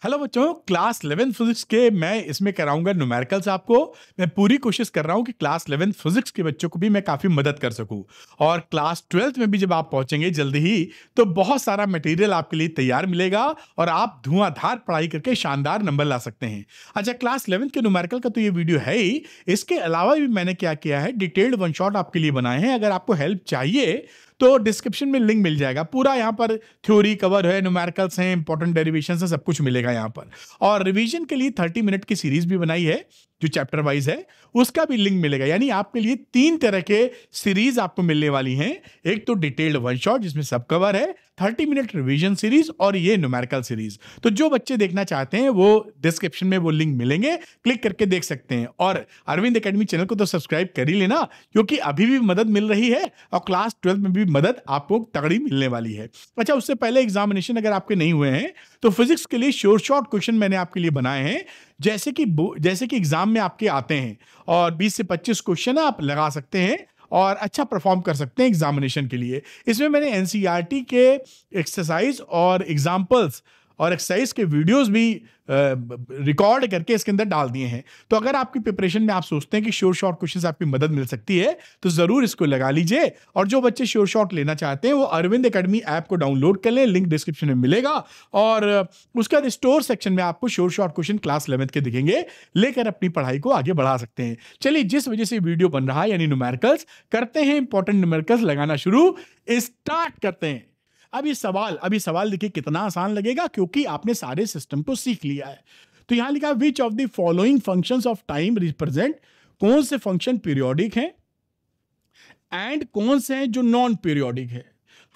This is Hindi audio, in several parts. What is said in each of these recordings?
हेलो बच्चों, क्लास 11 फिजिक्स के मैं इसमें कराऊंगा न्यूमेरिकल्स आपको। मैं पूरी कोशिश कर रहा हूं कि क्लास 11 फिजिक्स के बच्चों को भी मैं काफ़ी मदद कर सकूं। और क्लास 12 में भी जब आप पहुंचेंगे जल्दी ही, तो बहुत सारा मटेरियल आपके लिए तैयार मिलेगा और आप धुआंधार पढ़ाई करके शानदार नंबर ला सकते हैं। अच्छा, क्लास 11 के न्यूमेरिकल का तो ये वीडियो है ही। इसके अलावा भी मैंने क्या किया है, डिटेल्ड वन शॉट आपके लिए बनाए हैं। अगर आपको हेल्प चाहिए तो डिस्क्रिप्शन में लिंक मिल जाएगा। पूरा यहाँ पर थ्योरी कवर है, न्यूमेरिकल्स हैं, इंपॉर्टेंट डेरिवेशंस है, सब कुछ मिलेगा यहाँ पर। और रिवीजन के लिए 30 मिनट की सीरीज भी बनाई है जो चैप्टर वाइज है, उसका भी लिंक मिलेगा। यानी आपके लिए 3 तरह के सीरीज आपको मिलने वाली हैं। एक तो डिटेल्ड वन शॉट जिसमें सब कवर है, 30 मिनट रिवीजन सीरीज, और ये न्यूमेरिकल सीरीज। तो जो बच्चे देखना चाहते हैं वो डिस्क्रिप्शन में वो लिंक मिलेंगे, क्लिक करके देख सकते हैं। और अरविंद एकेडमी चैनल को तो सब्सक्राइब कर ही लेना, क्योंकि अभी भी मदद मिल रही है और क्लास 12 में भी मदद आपको तगड़ी मिलने वाली है। अच्छा, उससे पहले एग्जामिनेशन अगर आपके नहीं हुए हैं तो फिजिक्स के लिए शॉर्ट क्वेश्चन मैंने आपके लिए बनाए हैं, जैसे कि एग्जाम में आपके आते हैं। और 20 से 25 क्वेश्चन आप लगा सकते हैं और अच्छा परफॉर्म कर सकते हैं एग्जामिनेशन के लिए। इसमें मैंने एनसीईआरटी के एक्सरसाइज और एग्जाम्पल्स और एक्सरसाइज के वीडियोस भी रिकॉर्ड करके इसके अंदर डाल दिए हैं। तो अगर आपकी प्रिपरेशन में आप सोचते हैं कि शॉर्ट क्वेश्चंस आपकी मदद मिल सकती है, तो जरूर इसको लगा लीजिए। और जो बच्चे शॉर्ट लेना चाहते हैं वो अरविंद एकेडमी ऐप को डाउनलोड कर लें, लिंक डिस्क्रिप्शन में मिलेगा। और उसका रिस्टोर सेक्शन में आपको शॉर्ट क्वेश्चन क्लास 11 के दिखेंगे, लेकर अपनी पढ़ाई को आगे बढ़ा सकते हैं। चलिए, जिस वजह से वीडियो बन रहा है यानी न्यूमेरिकल्स, करते हैं इंपॉर्टेंट न्यूमेरिकल्स लगाना शुरू, स्टार्ट करते हैं। अब ये सवाल देखिए कितना आसान लगेगा, क्योंकि आपने सारे सिस्टम को सीख लिया है। तो यहां लिखा, which of the following functions of time represent, कौन से फंक्शन पीरियोडिक हैं एंड कौन से हैं जो नॉन पीरियोडिक है।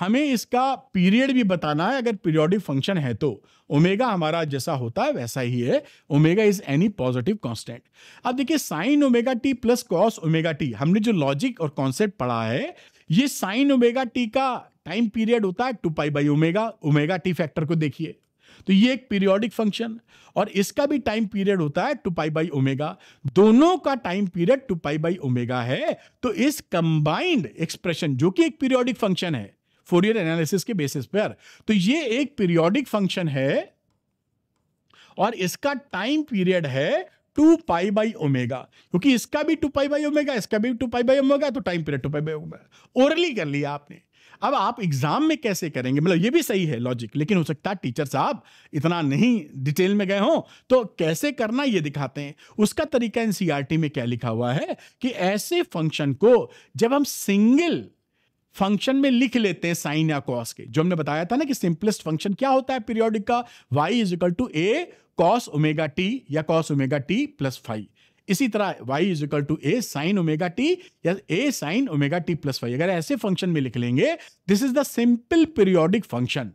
हमें इसका पीरियड भी बताना है। अगर पीरियोडिक फंक्शन है तो ओमेगा हमारा जैसा होता है वैसा ही है, omega is any positive constant. अब देखिए, sign omega T plus cos omega T, हमने जो लॉजिक और कॉन्सेप्ट पढ़ा है, ये साइन ओमेगा टी का टाइम पीरियड होता है 2 pi by omega. Omega T factor को देखिए, तो ये एक पीरियोडिक फंक्शन, और इसका भी टाइम पीरियड होता है 2 पाई बाई ओमेगा। दोनों का time period 2 pi by omega है। तो इस कंबाइंड एक्सप्रेशन, जो कि एक पीरियोडिक फंक्शन है फोरियर एनालिसिस के बेसिस पर, तो ये एक पीरियोडिक फंक्शन है और इसका टाइम पीरियड है 2 पाई बाई ओमेगा। क्योंकि इसका भी 2 पाई बाई ओमेगा, इसका भी 2 पाई बाई ओमेगा, तो time period 2 pi by omega. Orally कर लिया आपने। अब आप एग्जाम में कैसे करेंगे, मतलब ये भी सही है लॉजिक, लेकिन हो सकता है टीचर साहब इतना नहीं डिटेल में गए हों, तो कैसे करना ये दिखाते हैं। उसका तरीका एनसीईआरटी में क्या लिखा हुआ है कि ऐसे फंक्शन को जब हम सिंगल फंक्शन में लिख लेते हैं साइन या कॉस के, जो हमने बताया था ना कि सिंपलेस्ट फंक्शन क्या होता है पीरियोडिक का, y is equal to a cos omega t या कॉस ओमेगा टी प्लस 5। इसी तरह y is equal to a sine omega t या a sine omega T plus 5। अगर ऐसे फंक्शन में लिख लेंगे, this is the simple periodic function,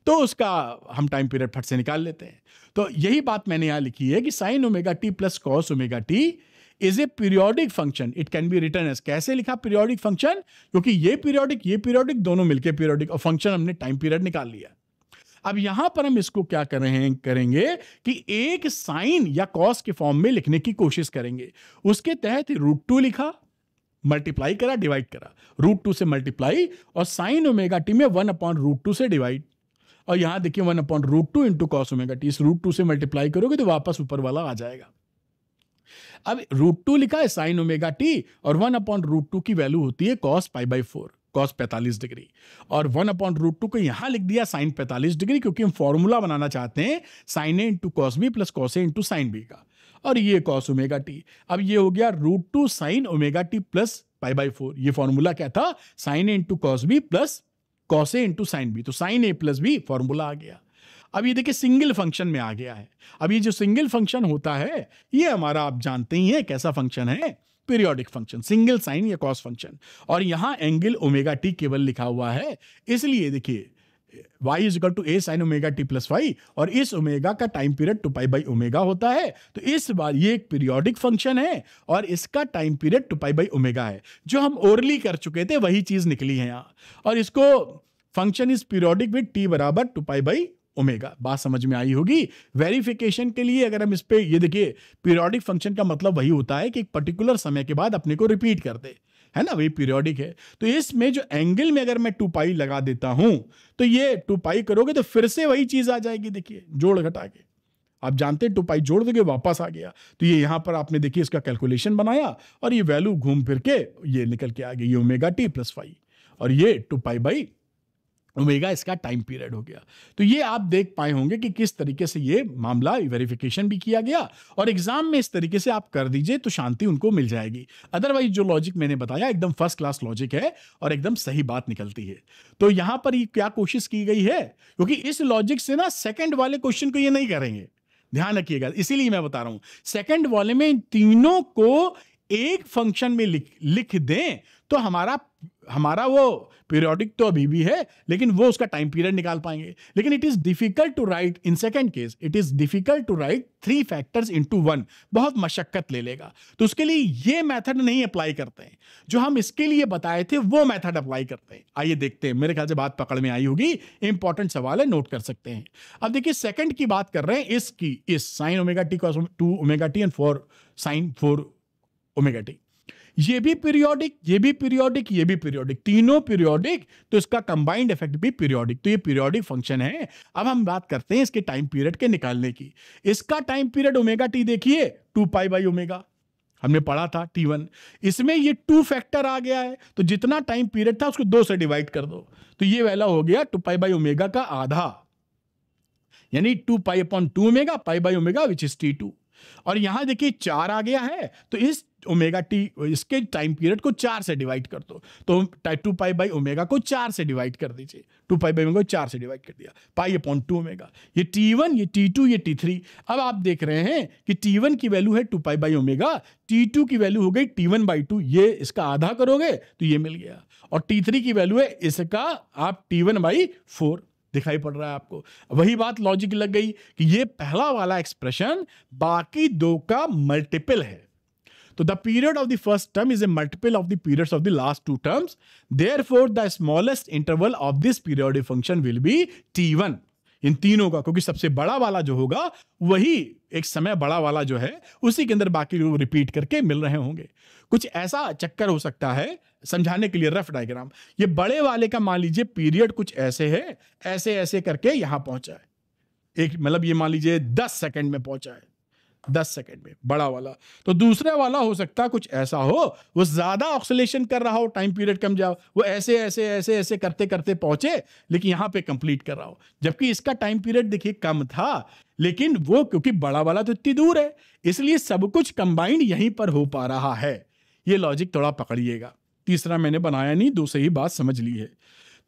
तो उसका हम टाइम पीरियड फट से निकाल लेते हैं। तो यही बात मैंने यहां लिखी है कि sine omega T plus cos omega t is a periodic function. It can be written as, कैसे लिखा पीरियोडिक फंक्शन, क्योंकि ये पीरियोडिक दोनों मिलके पीरियोडिक, और फंक्शन हमने टाइम पीरियड निकाल लिया। अब यहां पर हम इसको क्या करेंगे कि एक साइन या कॉस के फॉर्म में लिखने की कोशिश करेंगे। उसके तहत √2 लिखा, मल्टीप्लाई करा, डिवाइड करा, √2 से मल्टीप्लाई, और साइन ओमेगा टी में 1/√2 से डिवाइड। और यहां देखिए 1/√2 इंटू कॉस ओमेगा टी, इस √2 से मल्टीप्लाई करोगे तो वापस ऊपर वाला आ जाएगा। अब √2 लिखा है साइन ओमेगा टी, और 1/√2 की वैल्यू होती है cos pi by 4, cos 45 degree. और 1/√2 को यहां लिख दिया साइन 45 डिग्री, क्योंकि हम फॉर्मूला बनाना चाहते हैं sine A into cos B plus cos A into sine B का। और ये कॉस ओमेगा टी, अब ये हो गया √2 sine omega T plus pi by 4। ये फॉर्मूला क्या था, sine A into cos B plus cos A into sine B, तो sine A plus B formula आ गया। अब ये देखिए सिंगल फंक्शन में आ गया है। अब ये जो सिंगल फंक्शन होता है, ये हमारा आप जानते ही हैं कैसा फंक्शन है, पीरियोडिक फंक्शन, सिंगल साइन या कॉस फंक्शन। और यहां एंगल ओमेगा टी केवल लिखा हुआ है, इसलिए देखिए y is equal to a sine omega T plus 5, और इस ओमेगा का time period 2 pi by omega होता है। तो इस बार ये एक पीरियोडिक फंक्शन है और इसका time period 2 pi by omega है। जो हम ओरली कर चुके थे वही चीज निकली है यहां। और इसको function is periodic with t बराबर 2 पाई बाई ओमेगा। बात समझ में आई होगी। वेरिफिकेशन के लिए अगर हम इस पे, ये देखिए पीरियोडिक फंक्शन का मतलब वही होता है कि एक पर्टिकुलर समय के बाद अपने को रिपीट कर दे, है ना, वही पीरियोडिक है। तो इसमें जो एंगल में अगर मैं 2 पाई लगा देता हूं, तो ये 2 पाई करोगे तो फिर से वही चीज आ जाएगी, देखिए जोड़ घटा के। आप जानते हैं 2 पाई जोड़ दोगे वापस आ गया। तो ये यहाँ पर आपने देखिए इसका कैलकुलेशन बनाया और ये वैल्यू घूम फिर के ये निकल के आ गई, ये ओमेगा टी प्लस 5 और ये 2 पाई बाई ओमेगा इसका टाइम पीरियड हो गया। तो ये आप देख पाए होंगे कि किस तरीके से ये मामला वेरिफिकेशन भी किया गया और एग्जाम में इस तरीके से आप कर दीजिए तो शांति उनको मिल जाएगी। अदरवाइज जो लॉजिक मैंने बताया एकदम फर्स्ट क्लास लॉजिक है और एकदम सही बात निकलती है। तो यहां पर ये क्या कोशिश की गई है, क्योंकि इस लॉजिक से ना सेकंड वाले क्वेश्चन को ये नहीं करेंगे, ध्यान रखिएगा, इसीलिए मैं बता रहा हूं। सेकंड वाले में इन तीनों को एक फंक्शन में लिख दें तो हमारा वो पीरियोडिक तो अभी भी है लेकिन वो उसका टाइम पीरियड निकाल पाएंगे। लेकिन it is difficult to write in second case, it is difficult to write 3 factors into 1, बहुत मशक्कत ले लेगा। तो उसके लिए ये मेथड नहीं अप्लाई करते हैं, जो हम इसके लिए बताए थे वो मेथड अप्लाई करते हैं। आइए देखते हैं, मेरे ख्याल से बात पकड़ में आई होगी, इंपॉर्टेंट सवाल है, नोट कर सकते हैं। अब देखिए सेकंड की बात कर रहे हैं, इसकी इस sine omega t cos 2 omega t and 4 sine 4 omega t, ये भी पीरियोडिक, ये भी पीरियोडिक, ये भी पीरियोडिक, तीनों पीरियोडिक, तो इसका कंबाइंड इफेक्ट भी पीरियोडिक। तो ये पीरियोडिक फंक्शन है। अब हम बात करते हैं इसके टाइम पीरियड के निकालने की। इसका टाइम पीरियड ओमेगा टी देखिए 2 पाई बाई ओमेगा, हमने पढ़ा था T1। इसमें ये 2 फैक्टर आ गया है, तो जितना टाइम पीरियड था उसको 2 से डिवाइड कर दो, तो ये वाला हो गया 2 पाई बाई ओमेगा का आधा, यानी 2 pi upon 2 omega pi by omega which is T2। और यहां देखिए 4 आ गया है, तो इस ओमेगा टी इसके टाइम पीरियड को 4 से डिवाइड कर दो, तो 2 पाई बाई ओमेगा को 4 से डिवाइड कर दीजिए, 2 पाई बाई ओमेगा को 4 से डिवाइड कर दिया, पाई अपॉन 2 ओमेगा, ये T1, ये T2, ये T3। अब आप देख रहे हैं कि T1 की वैल्यू है 2 पाई बाई ओमेगा, T2 की वैल्यू हो गई T1 बाई 2, ये इसका आधा करोगे तो ये मिल गया, और T3 की वैल्यू है इसका आप T1 बाई 4 दिखाई पड़ रहा है आपको। वही बात लॉजिक लग गई कि ये पहला वाला एक्सप्रेशन बाकी दो का मल्टीपल है। तो the period of the first term is a multiple of the periods of the last 2 terms. Therefore, the smallest interval of this periodic function will be T1. इन तीनों का, क्योंकि सबसे बड़ा वाला जो होगा वही एक समय बड़ा वाला जो है उसी के अंदर बाकी लोग रिपीट करके मिल रहे होंगे। कुछ ऐसा चक्कर हो सकता है, समझाने के लिए रफ डायग्राम, ये बड़े वाले का मान लीजिए पीरियड कुछ ऐसे है, ऐसे ऐसे करके यहां पहुंचा है, एक मतलब ये मान लीजिए 10 सेकंड में पहुंचा है, 10 सेकंड में बड़ा वाला। तो दूसरा वाला हो सकता है कुछ ऐसा हो, वो ज्यादा ऑक्सीलेशन कर रहा हो, टाइम पीरियड कम जाओ, वो ऐसे ऐसे ऐसे ऐसे करते करते पहुंचे लेकिन यहां पे कंप्लीट कर रहा हो, जबकि इसका टाइम पीरियड देखिए कम था, लेकिन वो क्योंकि बड़ा वाला तो इतनी दूर है इसलिए सब कुछ कंबाइंड यहीं पर हो पा रहा है। ये लॉजिक थोड़ा पकड़िएगा। तीसरा मैंने बनाया नहीं, दो से ही बात समझ ली है।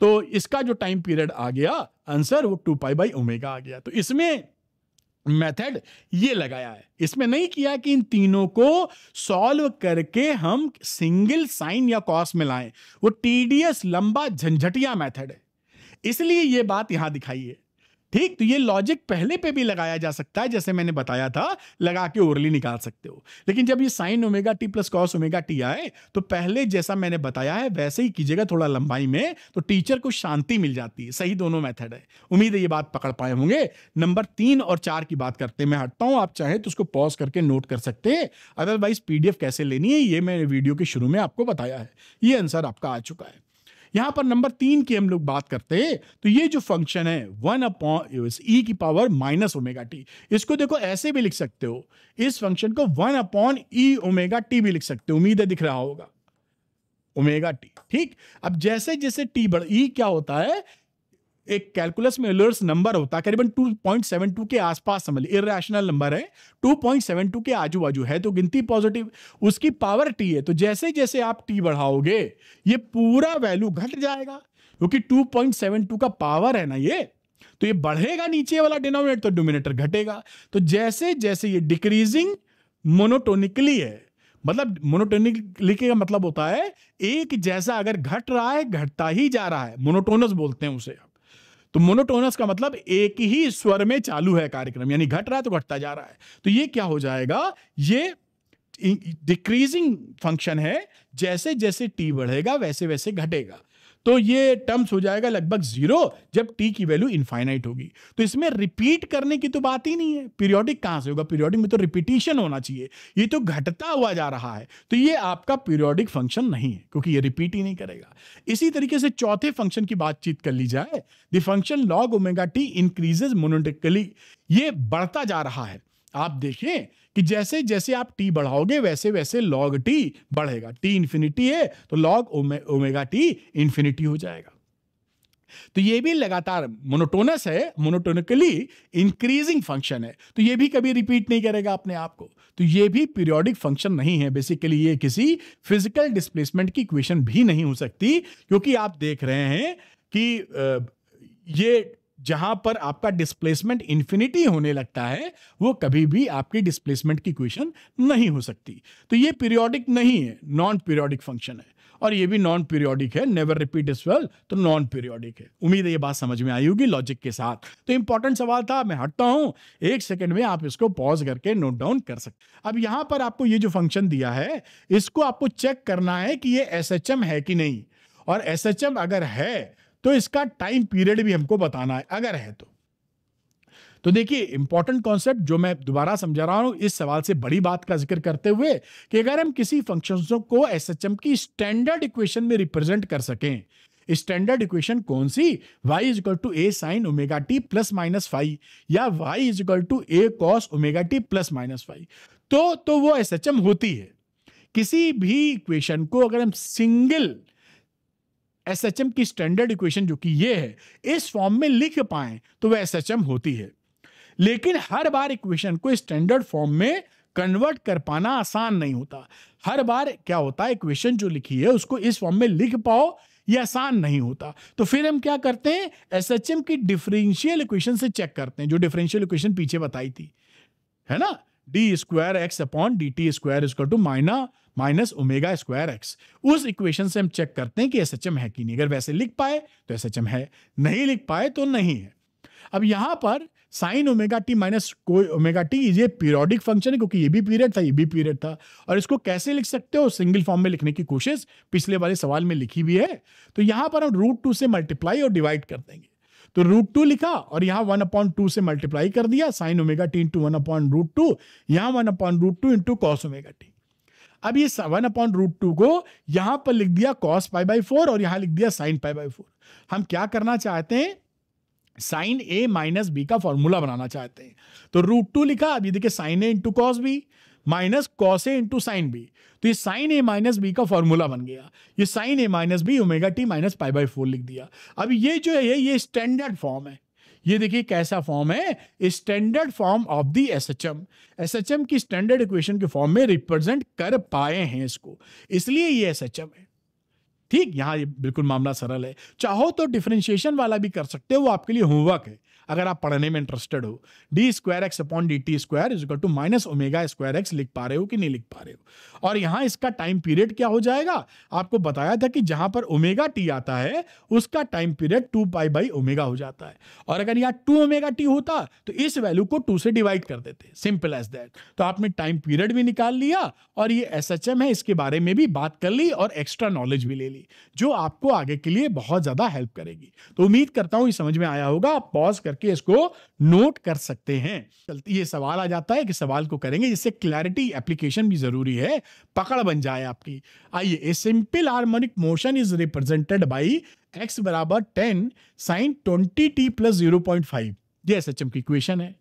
तो इसका जो टाइम पीरियड आ गया आंसर वो 2 पाई बाई ओमेगा आ गया। तो इसमें मेथड ये लगाया है, इसमें नहीं किया कि इन तीनों को सॉल्व करके हम सिंगल साइन या कॉस में लाएं, वो टीडीएस लंबा झंझटिया मेथड है, इसलिए ये बात यहां दिखाई है। ठीक, तो ये लॉजिक पहले पे भी लगाया जा सकता है, जैसे मैंने बताया था, लगा के ओरली निकाल सकते हो। लेकिन जब ये sign omega T plus cos omega T आए तो पहले जैसा मैंने बताया है वैसे ही कीजिएगा, थोड़ा लंबाई में, तो टीचर को शांति मिल जाती है। सही दोनों मेथड है, उम्मीद है ये बात पकड़ पाए होंगे। नंबर 3 और 4 की बात करते हैं, मैं हटता हूं, आप चाहे तो उसको पॉज करके नोट कर सकते हैं, अदरवाइज पीडीएफ कैसे लेनी है ये मैंने वीडियो के शुरू में आपको बताया है, ये आंसर आपका आ चुका है। यहां पर नंबर 3 की हम लोग बात करते हैं, तो ये जो फंक्शन है 1 अपॉन ई की पावर माइनस ओमेगा टी, इसको देखो ऐसे भी लिख सकते हो, इस फंक्शन को 1 अपॉन ई ओमेगा टी भी लिख सकते हो, उम्मीद है दिख रहा होगा ओमेगा टी। ठीक, अब जैसे जैसे टी बढ़, ई क्या होता है, एक कैलकुलस में एलर्स नंबर होता है, करीबन 2.72 के आसपास, समझ लीजिए इररेशनल नंबर है, 2.72 के आजू बाजू है, तो गिनती पॉजिटिव, उसकी पावर टी है, तो जैसे जैसे आप टी बढ़ाओगे ये पूरा वैल्यू घट जाएगा, क्योंकि 2.72 का पावर है ना ये, तो ये बढ़ेगा नीचे वाला डिनोमिनेटर, तो डिनोमिनेटर घटेगा। तो जैसे जैसे ये डिक्रीजिंग मोनोटोनिकली है, मतलब मोनोटोनिकली का मतलब होता है एक जैसा अगर घट रहा है घटता ही जा रहा है, मोनोटोनस बोलते हैं उसे। तो मोनोटोनस का मतलब एक ही स्वर में चालू है कार्यक्रम, यानी घट रहा है तो घटता जा रहा है, तो ये क्या हो जाएगा, ये डिक्रीजिंग फंक्शन है, जैसे जैसे टी बढ़ेगा वैसे वैसे घटेगा। तो ये टर्म्स हो जाएगा लगभग 0 जब t की वैल्यू इनफाइनाइट होगी। तो इसमें रिपीट करने की तो बात ही नहीं है, पीरियोडिक कहां से होगा, पीरियोडिक में तो रिपीटिशन होना चाहिए, ये तो घटता हुआ जा रहा है, तो ये आपका पीरियोडिक फंक्शन नहीं है क्योंकि ये रिपीट ही नहीं करेगा। इसी तरीके से चौथे फंक्शन की बातचीत कर ली जाए, the function log omega T increases monotonically, ये बढ़ता जा रहा है। आप देखें कि जैसे जैसे आप t बढ़ाओगे वैसे वैसे log t बढ़ेगा, t इंफिनिटी है तो log ओमेगा t इंफिनिटी हो जाएगा। तो ये भी लगातार मोनोटोनस है, मोनोटोनिकली इंक्रीजिंग फंक्शन है, तो ये भी कभी रिपीट नहीं करेगा अपने आप को, तो ये भी पीरियोडिक फंक्शन नहीं है। बेसिकली ये किसी फिजिकल डिस्प्लेसमेंट की इक्वेशन भी नहीं हो सकती, क्योंकि आप देख रहे हैं कि ये जहां पर आपका डिस्प्लेसमेंट इंफिनिटी होने लगता है वो कभी भी आपकी डिस्प्लेसमेंट की इक्वेशन नहीं हो सकती। तो ये पीरियोडिक नहीं है, नॉन पीरियोडिक फंक्शन है, और ये भी नॉन पीरियोडिक है, नेवर रिपीट इज वेल, तो नॉन पीरियोडिक है। उम्मीद है ये बात समझ में आई होगी लॉजिक के साथ। तो इंपॉर्टेंट सवाल था, मैं हटता हूं, 1 सेकंड में आप इसको पॉज करके नोट डाउन कर सकते। अब यहां पर आपको ये जो फंक्शन दिया है इसको आपको चेक करना है कि ये एसएचएम है कि नहीं, और एसएचएम अगर है तो इसका टाइम पीरियड भी हमको बताना है, अगर है तो देखिए इंपॉर्टेंट कॉन्सेप्ट जो मैं दोबारा समझा रहा हूं इस सवाल से बड़ी बात का जिक्र करते हुए, कि अगर हम किसी फंक्शन को एसएचएम की स्टैंडर्ड इक्वेशन में रिप्रेजेंट कर सकें, स्टैंडर्ड इक्वेशन कौन सी, y is equal to a sine omega T plus minus five, या y is equal to a cos omega T plus minus five, तो वो एसएचएम होती है। किसी भी इक्वेशन को अगर हम सिंगल एसएचएम की स्टैंडर्ड इक्वेशन जो कि ये है इस फॉर्म में लिख पाए तो वह एसएचएम होती है। लेकिन हर बार इक्वेशन को स्टैंडर्ड फॉर्म में कन्वर्ट कर पाना आसान नहीं होता। हर बार क्या होता है, इक्वेशन जो लिखी है उसको इस फॉर्म में लिख पाओ ये आसान नहीं होता। तो फिर हम क्या करते हैं, एसएचएम की डिफरेंशियल इक्वेशन से चेक करते हैं, जो डिफरेंशियल इक्वेशन पीछे बताई थी, है ना, d square x upon d t square equal to minus omega square x. उस इक्वेशन से हम चेक करते हैं कि एसएचएम है कि नहीं। अगर वैसे लिख पाए तो एसएचएम है, नहीं लिख पाए तो नहीं है। अब यहां पर sign omega T minus omega t ये पीरियोडिक फंक्शन है, क्योंकि ये भी पीरियड था ये भी पीरियड था, और इसको कैसे लिख सकते हो, सिंगल फॉर्म में लिखने की कोशिश पिछले वाले सवाल में लिखी भी है। तो यहां पर हम √2 से मल्टीप्लाई और डिवाइड कर देंगे, तो √2 लिखा और यहां 1/2 से मल्टीप्लाई कर दिया, साइन ओमेगा टी इंटू 1/√2, यहां 1/√2 इंटू कॉस ओमेगा टी। अब ये 1/√2 को यहां पर लिख दिया cos π/4 और यहां लिख दिया sin π/4। हम क्या करना चाहते हैं, साइन ए माइनस बी का फॉर्मूला बनाना चाहते हैं। तो √2 लिखा, अब ये देखिए sine A into cos B minus cos A into sine B, तो ये साइन ए माइनस बी का फॉर्मूला बन गया। ये sine A minus B omega T minus π/4 लिख दिया। अब ये जो है ये स्टैंडर्ड फॉर्म है, ये देखिए कैसा फॉर्म है, standard form of the SHM. SHM की स्टैंडर्ड इक्वेशन के फॉर्म में रिप्रेजेंट कर पाए हैं इसको, इसलिए ये एसएचएम है। ठीक, यहां ये बिल्कुल मामला सरल है। चाहो तो डिफरेंशिएशन वाला भी कर सकते हो, वो आपके लिए होमवर्क है अगर आप पढ़ने में इंटरेस्टेड हो। D square x upon d t square is equal to minus omega square x लिख पा रहे हो कि नहीं लिख पा रहे हो। और यहां इसका टाइम पीरियड क्या हो जाएगा, आपको बताया था कि जहां पर ओमेगा टी आता है उसका टाइम पीरियड 2π/ओमेगा हो जाता है, और अगर यहाँ 2 ओमेगा टी होता तो इस वैल्यू को 2 से डिवाइड कर देते, सिंपल एज दैट। तो आपने टाइम पीरियड भी निकाल लिया और ये एसएचएम है इसके बारे में भी बात कर ली और एक्स्ट्रा नॉलेज भी ले ली, जो आपको आगे के लिए बहुत ज्यादा हेल्प करेगी। तो उम्मीद करता हूं ये समझ में आया होगा। आप पॉज करके इसको नोट कर सकते हैं। चलती ये सवाल आ जाता है कि सवाल को करेंगे जिससे क्लैरिटी एप्लीकेशन भी जरूरी है, पकड़ बन जाए आपकी। आइए, a simple harmonic motion is represented by x बराबर 10 sin 20t प्लस 0.5, ये एसएचएम की इक्वेशन है।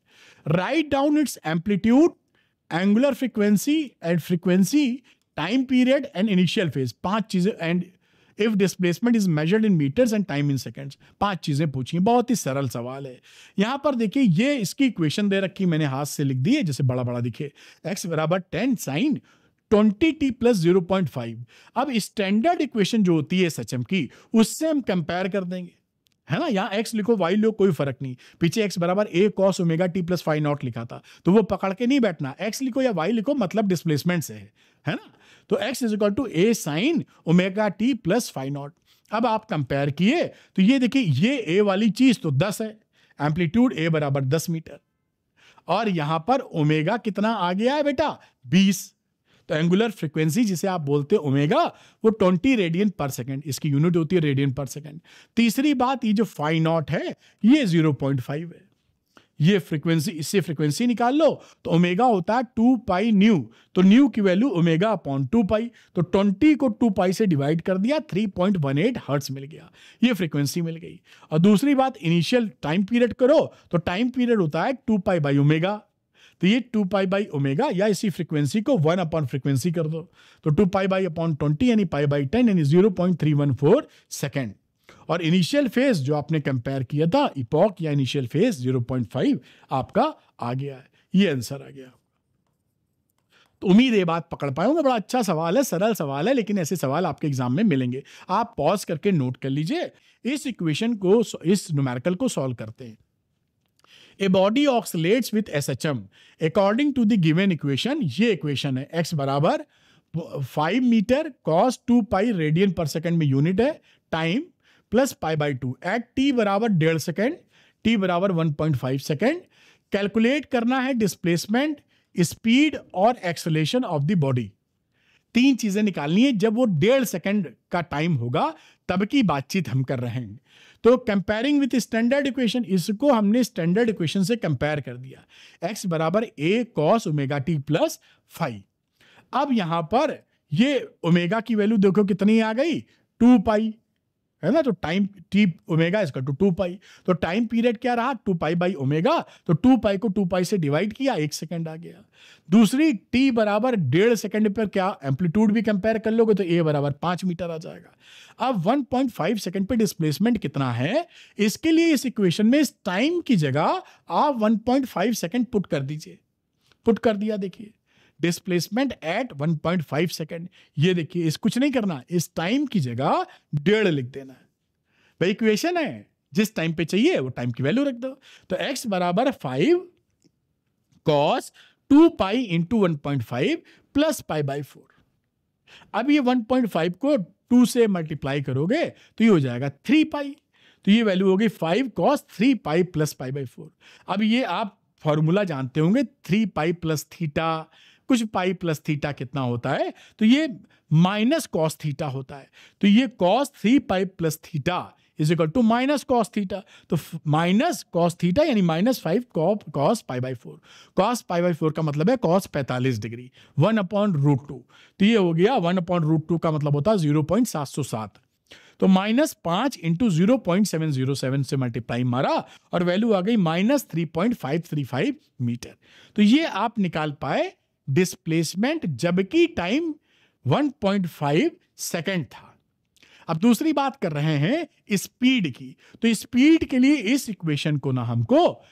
Write down its amplitude, angular frequency and frequency, time period and initial phase, 5 चीजें, and if displacement is measured in metres and time in seconds. 5 चीजें पूछी, बहुत ही सरल सवाल है। यहां पर देखिए ये इसकी इक्वेशन दे रखी, मैंने हाथ से लिख दी है जैसे बड़ा बड़ा दिखे, x बराबर 10 sin 20t प्लस 0.5। अब स्टैंडर्ड इक्वेशन जो होती है एसएचएम की उससे हम कंपेयर कर देंगे, है ना। यहाँ x लिखो y लो कोई फर्क नहीं, पीछे x बराबर a cos omega t plus phi naught लिखा था, तो वो पकड़ के नहीं बैठना, x लिखो या y लिखो, मतलब डिस्प्लेसमेंट से है ना। तो x is equal to a sine omega t plus phi naught. अब आप कंपेयर किए तो ये देखिए ये a वाली चीज तो 10 है, एम्पलीट्यूड a बराबर 10 मीटर, और यहां पर ओमेगा कितना आ गया है बेटा 20, तो एंगुलर फ्रीक्वेंसी जिसे आप बोलते हैं ओमेगा, वो 20 रेडियन पर सेकंड, इसकी यूनिट होती है रेडियन पर सेकंड। तीसरी बात, ये जो फाई नॉट है ये 0.5 है। ये फ्रीक्वेंसी, इससे फ्रीक्वेंसी निकाल लो तो ओमेगा होता है 2 पाई न्यू, तो न्यू की वैल्यू ओमेगा अपॉन 2 पाई, तो 20 को 2 पाई से डिवाइड कर दिया, 3.18 हर्ट्ज मिल गया, ये फ्रीक्वेंसी मिल गई। और दूसरी बात, इनिशियल टाइम पीरियड करो तो टाइम पीरियड होता है 2 पाई बाई ओमेगा, तो ये 2 पाई बाई ओमेगा या इसी फ्रीक्वेंसी को 1 अपॉन फ्रीक्वेंसी कर दो, तो 2 पाई बाई अपॉन 20 यानी पाई बाई 10 यानी 0.314 सेकेंड। और इनिशियल फेज जो आपने कंपेयर किया था, इपॉक या इनिशियल फेज 0.5 आपका आ गया है, ये आंसर आ गया। तो उम्मीद है बात पकड़ पाए होंगे। बड़ा अच्छा सवाल है, सरल सवाल है, लेकिन ऐसे सवाल आपके एग्जाम में मिलेंगे। आप पॉज करके नोट कर लीजिए। इस इक्वेशन को, इस न्यूमेरिकल को सॉल्व करते हैं। A body oscillates with SHM according to the given equation, ये इक्वेशन है, x बराबर 5 मीटर cos 2 पाई रेडियन पर सेकंड में यूनिट है, time plus pi by 2 at t बराबर 1.5 सेकेंड, t बराबर 1.5 सेकेंड। कैलकुलेट करना है डिस्प्लेसमेंट, स्पीड और एक्सेलेरेशन ऑफ द बॉडी। तीन चीजें निकालनी है। जब वो 1.5 सेकेंड का टाइम होगा तब की बातचीत हम कर रहे हैं। तो कंपेयरिंग विथ स्टैंडर्ड इक्वेशन, इसको हमने स्टैंडर्ड इक्वेशन से कंपेयर कर दिया, x बराबर a cos omega t plus 5। अब यहां पर ये ओमेगा की वैल्यू देखो कितनी आ गई, 2 पाई है ना, तो टाइम t ओमेगा इसका 2 पाई, तो टाइम पीरियड क्या रहा 2 पाई बाई ओमेगा, तो 2 पाई को 2 पाई से डिवाइड किया, 1 सेकंड आ गया। दूसरी t बराबर 1.5 सेकंड पर क्या एम्पलीट्यूड भी कंपेयर कर लोगे तो a बराबर 5 मीटर आ जाएगा। अब 1.5 सेकंड पे डिस्प्लेसमेंट कितना है, इसके लिए इस इक्वेशन में इस टाइम की जगह आप 1.5 सेकंड पुट कर दीजिए। पुट कर दिया, देखिए डिस्प्लेसमेंट एट 1.5 सेकंड। ये देखिए, इस कुछ नहीं करना, इस टाइम की जगह 1.5 लिख देना है। भाई इक्वेशन है, जिस टाइम पे चाहिए वो टाइम की वैल्यू रख दो। तो x बराबर 5 cos 2 pi into 1.5 plus pi by 4। अब ये 1.5 को 2 से मल्टीप्लाई करोगे तो ये हो जाएगा 3 पाई, तो ये वैल्यू होगी 5 cos 3 pi plus pi by 4। अब ये आप फॉर्मूला जानते होंगे, 3 पाई प्लस थीटा, कुछ पाई प्लस थीटा कितना होता है, तो ये माइनस कॉस थीटा होता है। तो ये cos 3 pi plus theta is equal to minus cos theta, तो माइनस कॉस थीटा यानी minus 5 cos pi by 4। cos pi by 4 का मतलब है cos 45 डिग्री, 1/√2। तो ये हो गया 1/√2 का मतलब होता है 0.707। तो -5 इंटू 0.707 से मल्टीप्लाई मारा और वैल्यू आ गई -3.535 मीटर। तो ये आप निकाल पाए डिस्प्लेसमेंट जबकि टाइम 1.5 सेकेंड था। अब दूसरी बात कर रहे हैं स्पीड की, तो स्पीड के लिए इस इक्वेशन को ना हमको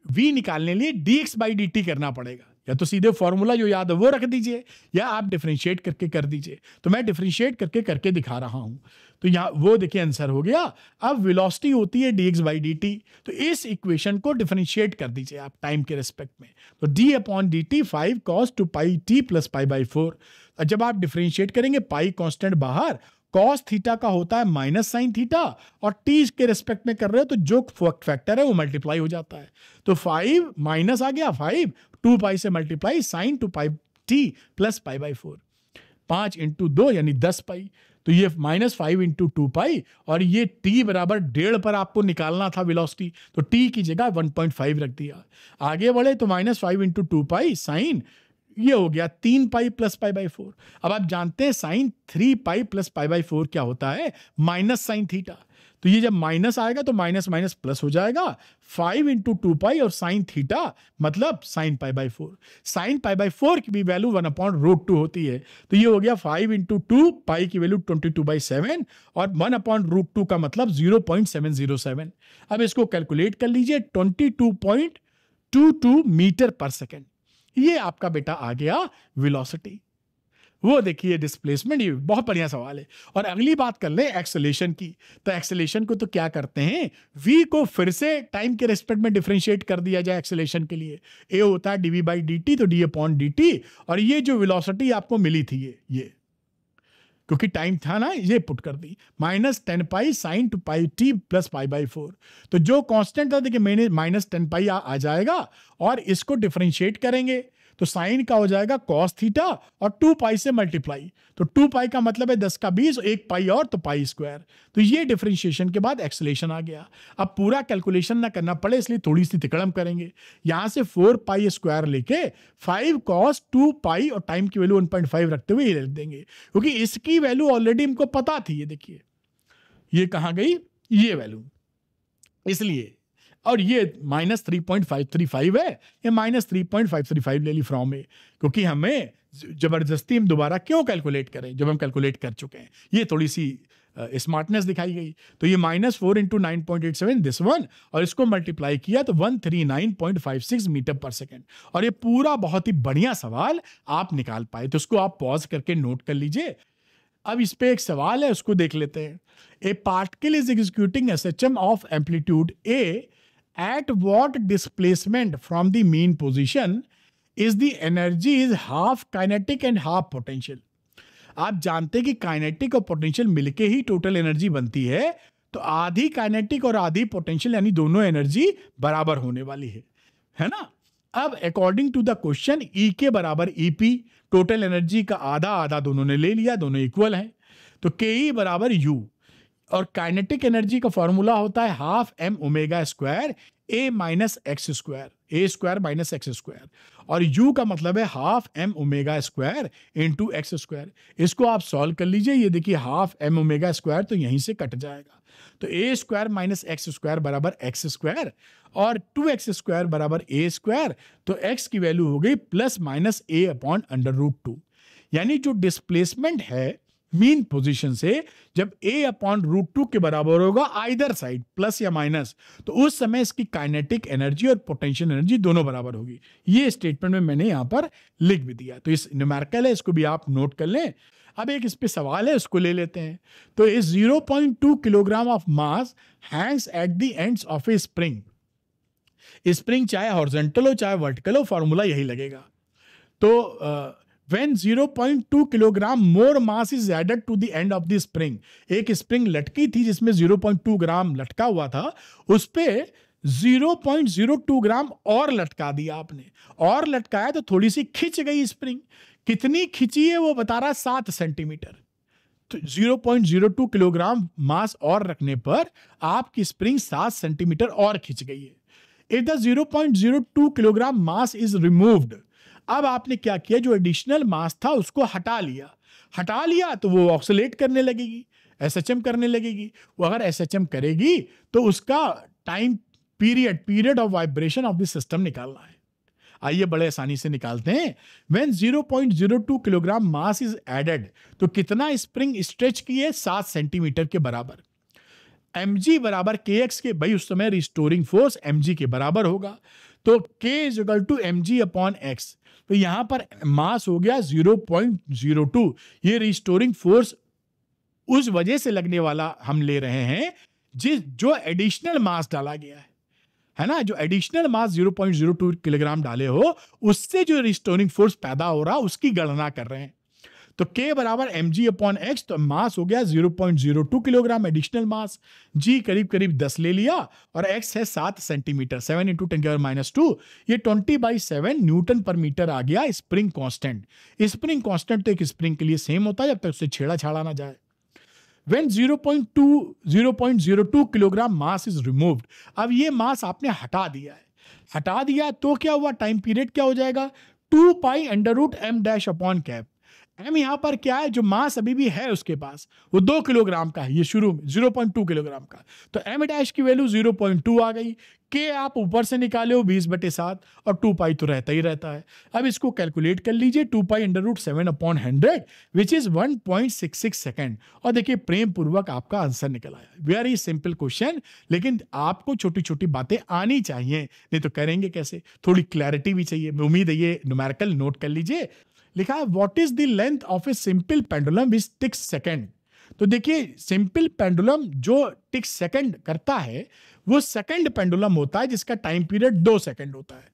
v निकालने लिए dx/dt करना पड़ेगा। या तो सीधे फॉर्मूला जो याद है वो रख दीजिए, या आप डिफरेंशिएट करके कर दीजिए। तो मैं डिफरेंशिएट करके दिखा रहा हूं। तो यहाँ वो देखिए आंसर हो गया। अब वेलोसिटी होती है dx/dt, तो इस इक्वेशन को डिफरेंशिएट कर दीजिए आप टाइम के रिस्पेक्ट में। तो d/dt 5 cos 2 pi t plus pi by 4। जब आप डिफरेंशिएट करेंगे, पाई कांस्टेंट बाहर, cos थीटा का होता है माइनस साइन थीटा, और t के रिस्पेक्ट में कर रहे हो तो जो फैक्टर है वो मल्टीप्लाई हो जाता है। तो 5 माइनस आ गया 5, 2 पाई से multiply sine 2 pi t plus pi by 4, 5 into 2 यानी 10 पाई। तो ये -5 इंटू 2 पाई, और ये t बराबर 1.5 पर आपको निकालना था वेलोसिटी, तो t की जगह 1.5 रख दिया। आगे बढ़े तो -5 इंटू 2 पाई साइन, ये हो गया 3 पाई प्लस पाई बाई 4। अब आप जानते हैं sine 3 pi plus pi by 4 क्या होता है, माइनस साइन थीटा। तो ये जब माइनस आएगा तो माइनस माइनस प्लस हो जाएगा, 5 इंटू 2 पाई और साइन थीटा मतलब sine pi by 4। Sine pi by 4 की भी वैल्यू 1/√2 होती है। तो ये हो गया 5 इंटू 2 पाई की वैल्यू 22/7 और 1/√2 का मतलब 0.707। अब इसको कैलकुलेट कर लीजिए, 22.22 मीटर पर सेकेंड। ये आपका बेटा आ गया वेलोसिटी। वो देखिए डिस्प्लेसमेंट, ये बहुत बढ़िया सवाल है। और अगली बात कर ले एक्सेलेरेशन की। तो एक्सेलेरेशन को तो क्या करते हैं, v को फिर से टाइम के रेस्पेक्ट में डिफरेंशिएट कर दिया जाए एक्सेलेरेशन के लिए। a होता है dv/dt, तो d/dt, और ये जो वेलोसिटी आपको मिली थी ये क्योंकि टाइम था ना, ये पुट कर दी, -10 pi sine 2 pi t plus pi by 4। तो जो कांस्टेंट था देखिए -10 पाई आ जाएगा, और इसको डिफरेंशिएट करेंगे तो साइन का हो जाएगा कॉस थीटा और 2 पाई से मल्टीप्लाई, तो 2 पाई का मतलब है 10 का 20, 1 पाई और तो पाई स्क्वायर। तो ये डिफरेंशिएशन के बाद एक्सेलेरेशन आ गया। अब पूरा कैलकुलेशन ना करना पड़े इसलिए थोड़ी सी तिकड़म करेंगे, यहां से 4 पाई स्क्वायर लेके 5 कॉस 2 पाई और टाइम की वैल्यू 1.5 रखते हुए ये लिख देंगे, क्योंकि इसकी वैल्यू ऑलरेडी हमको पता थी। ये देखिए ये कहां गई, ये वैल्यू, इसलिए। और ये -3.535 है, ये -3.535 ले ली फ्रॉम में, क्योंकि हमें जबरदस्ती हम दोबारा क्यों कैलकुलेट करें जब हम कैलकुलेट कर चुके हैं। ये थोड़ी सी स्मार्टनेस दिखाई गई। तो ये -4 × 9.87 दिस वन, और इसको मल्टीप्लाई किया तो 139.56 मीटर पर सेकेंड। और ये पूरा बहुत ही बढ़िया सवाल आप निकाल पाए, तो उसको आप पॉज करके नोट कर लीजिए। अब इस पे एक सवाल है, उसको देख लेते हैं। ए particle is executing SHM of amplitude A at what displacement from the mean position is the energy is half kinetic and half potential। आप जानते हैं कि काइनेटिक और पोटेंशियल मिलके ही टोटल एनर्जी बनती है, तो आधी काइनेटिक और आधी पोटेंशियल यानी दोनों एनर्जी बराबर होने वाली है ना। अब according to the question E के बराबर EP, टोटल एनर्जी का आधा आधा दोनों ने ले लिया, दोनों इक्वल हैं, तो KE बराबर U, और काइनेटिक एनर्जी का फॉर्मूला होता है half m omega square a minus x square, A square minus x square, और u का मतलब है half m omega square into x square. इसको आप सॉल्व कर लीजिए, ये देखिए हाफ m ओमेगा स्क्वायर तो यहीं से कट जाएगा, तो a square minus x square बराबर एक्स स्क्वायर, और 2x स्क्वायर बराबर a स्क्वायर, तो x की वैल्यू हो गई +-a/√2। यानी जो डिस्प्लेसमेंट है मीन पोजीशन से जब a/√2 के बराबर होगा आइदर साइड प्लस या माइनस, तो उस समय इसकी काइनेटिक एनर्जी और पोटेंशियल एनर्जी दोनों बराबर होगी। ये स्टेटमेंट में मैंने यहां पर लिख भी दिया, तो इस न्यूमेरिकल है, इसको भी आप नोट कर लें। अब एक इस पे सवाल है, उसको ले लेते हैं। तो इस 0.2 kilogram of mass Hanks at the ends of A spring. Spring चाहे हॉरिजॉन्टल हो चाहे वर्टिकल हो, फॉर्मूला यही लगेगा। तो when 0.2 kilogram more mass is added to the end of the spring, एक स्प्रिंग लटकी थी जिसमें 0.2 ग्राम लटका हुआ था, उस पे 0.02 ग्राम और लटका दिया आपने, और लटकाया तो थोड़ी सी खिंच गई स्प्रिंग। कितनी खिंची है वो बता रहा 7 सेंटीमीटर। तो 0.02 किलोग्राम मास और रखने पर आपकी स्प्रिंग 7 सेंटीमीटर और खिंच गई है। If the 0.02 kilogram mass is removed, अब आपने क्या किया, जो एडिशनल मास था उसको हटा लिया तो वो ऑक्सीलेट करने लगेगी, SHM करने लगेगी। वो अगर SHM करेगी तो उसका time period of vibration of the system निकालना है। आइए बड़े आसानी से निकालते हैं। When 0.02 kilogram mass is added, तो कितना स्प्रिंग स्ट्रेच की है, 7 सेंटीमीटर के बराबर। mg बराबर kx के, भाई उस समय रिस्टोरिंग फोर्स mg के बराबर होगा, तो k = mg/x। तो यहां पर मास हो गया 0.02। ये रिस्टोरिंग फोर्स उस वजह से लगने वाला हम ले रहे हैं जो एडिशनल मास डाला गया है ना, जो एडिशनल मास 0.02 किलोग्राम डाले हो उससे जो रिस्टोरिंग फोर्स पैदा हो रहा उसकी गणना कर रहे हैं। तो K बराबर mg/x, तो मास हो गया 0.02 किलोग्राम एडिशनल मास, G करीब करीब 10 ले लिया, और X है 7 सेंटीमीटर, 7 × 10⁻², ये 20/7 न्यूटन पर मीटर आ गया स्प्रिंग कांस्टेंट। स्प्रिंग कांस्टेंट तो एक स्प्रिंग के लिए सेम होता है जब तक उससे छेड़ा छाड़ा ना जाए। When 0.02 kilogram mass is removed, अब ये मास आपने हटा दिया तो क्या हुआ, टाइम पीरियड क्या हो जाएगा, 2 पाई √m-/कैप। m यहां पर क्या है, जो मास अभी भी है उसके पास वो 2 किलोग्राम का है, ये शुरू में 0.2 किलोग्राम का, तो m' की वैल्यू 0.2 आ गई। k आप ऊपर से निकाले हो 20/7, और 2 पाई तो रहता ही रहता है। अब इसको कैलकुलेट कर लीजिए, 2 पाई √7/100 विच इज 1.66 सेकेंड, और देखिए प्रेम पूर्वक आपका आंसर निकल आया। वेरी सिंपल क्वेश्चन, लेकिन आपको छोटी छोटी बातें आनी चाहिए, नहीं तो करेंगे कैसे, थोड़ी क्लैरिटी भी चाहिए। उम्मीद है ये न्यूमेरिकल नोट कर लीजिए। लिखा है what is the length of a simple pendulum which ticks second. तो देखिए सिंपल पेंडुलम जो टिक्स सेकंड करता है वो सेकंड पेंडुलम होता है जिसका टाइम पीरियड 2 सेकंड होता है।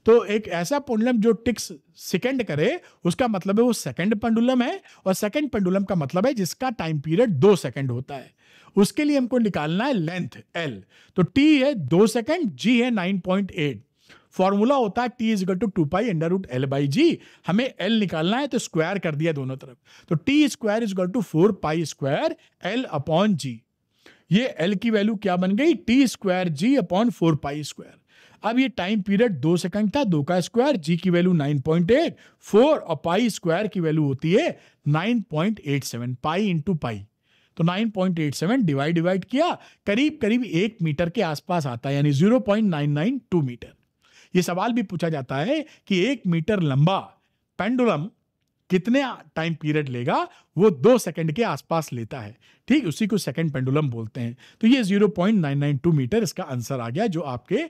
तो एक ऐसा पेंडुलम जो टिक्स सेकंड करे उसका मतलब है वो सेकंड पेंडुलम है, और सेकंड पेंडुलम का मतलब है जिसका टाइम पीरियड 2 सेकंड होता है। उसके लिए हमको निकालना है लेंथ L। तो T है 2 सेकंड, G है 9.8। फॉर्मूला होता है T is to 2 pi under root L by G. हमें एल निकालना है तो स्क्वायर कर दिया दोनों तरफ, तो T square is to 4 pi square L upon G. ये एल की वैल्यू क्या बन गई, T square G upon 4 pi square. अब ये टाइम पीरियड 2 सेकंड था, 2 का स्क्वायर, जी की वैल्यू 9.8, 4 और पाई स्क्वायर की वैल्यू होती है 9.87, पाई इंटू पाई, तो 9.87 डिवाइड किया, करीब करीब 1 मीटर के आसपास आता है, यानी 0.992 मीटर। ये सवाल भी पूछा जाता है कि 1 मीटर लंबा पेंडुलम कितने टाइम पीरियड लेगा, वो 2 सेकंड के आसपास लेता है, ठीक, उसी को सेकंड पेंडुलम बोलते हैं। तो ये 0.992 मीटर इसका आंसर आ गया जो आपके।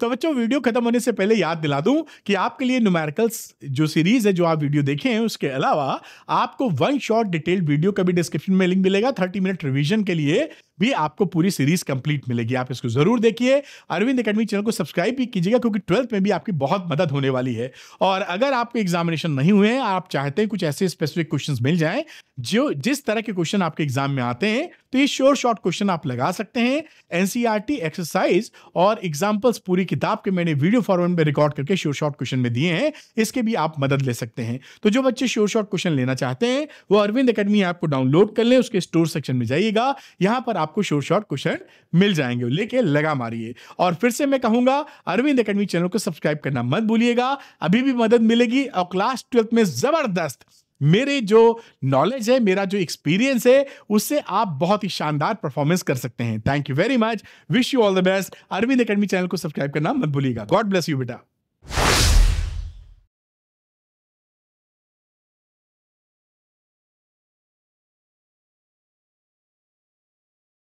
तो बच्चों, वीडियो खत्म होने से पहले याद दिला दूं कि आपके लिए न्यूमेरिकल्स जो सीरीज है जो आप वीडियो देखे हैं, उसके अलावा आपको वन शॉट डिटेल्ड वीडियो का भी डिस्क्रिप्शन में लिंक मिलेगा। 30 मिनट रिवीजन के लिए भी आपको पूरी सीरीज कंप्लीट मिलेगी, आप इसको जरूर देखिए। अरविंद एकेडमी चैनल को सब्सक्राइब भी कीजिएगा, क्योंकि 12th में भी आपकी बहुत मदद होने वाली है। और अगर आपके एग्जामिनेशन नहीं हुए हैं, आप चाहते हैं कुछ ऐसे स्पेसिफिक क्वेश्चंस मिल जाएं जो जिस तरह के क्वेश्चन आपके एग्जाम में आते हैं, तो ये श्योर शॉर्ट क्वेश्चन आप लगा सकते हैं। एनसीईआरटी एक्सरसाइज और एग्जांपल्स पूरी किताब के मैंने वीडियो फॉर्मेट में रिकॉर्ड करके श्योर शॉर्ट क्वेश्चन में दिए हैं, इसके भी आप मदद ले सकते हैं। तो जो बच्चे श्योर शॉर्ट क्वेश्चन लेना चाहते हैं वो अरविंद एकेडमी ऐप को डाउनलोड कर लें, उसके स्टोर सेक्शन में जाइएगा, यहां पर आपको श्योर शॉर्ट क्वेश्चन मिल जाएंगे, लेके लगा मारिए। और फिर से मैं कहूंगा, अरविंद एकेडमी चैनल को सब्सक्राइब करना मत भूलिएगा, अभी भी मदद मिलेगी। और क्लास 12th में जबरदस्त मेरे जो नॉलेज है, मेरा जो एक्सपीरियंस है, उससे आप बहुत ही शानदार परफॉर्मेंस कर सकते हैं। Thank you very much, wish you all the best. Arvind academy channel को सब्सक्राइब करना मत भूलिएगा। गॉड ब्लेस यू बेटा।